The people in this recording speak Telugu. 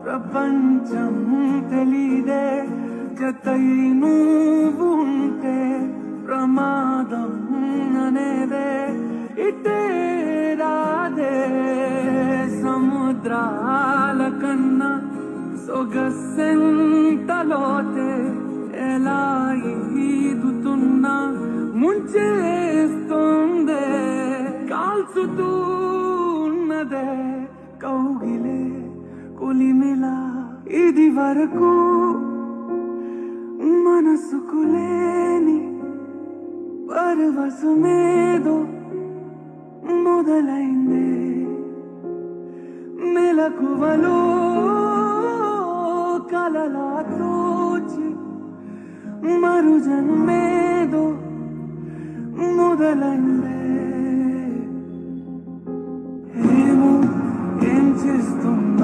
ప్రపంచం తెలీదే జతై నువ్వు ఉంటే ప్రమాదం అనేదే ఇటే రాదే సముద్రాల కన్నా సొగసెంతలోతే ఎలా ఈదుతున్నా ముంచేస్తుందే కాల్చుతూ ఉన్నదే కౌగిలే కొలిమిలా ఇది వరకు మనసుకు లేని పరవశమేదో మొదలైందే మెలకువలో కలలా తోచి మరు జన్మేదో మొదలైందే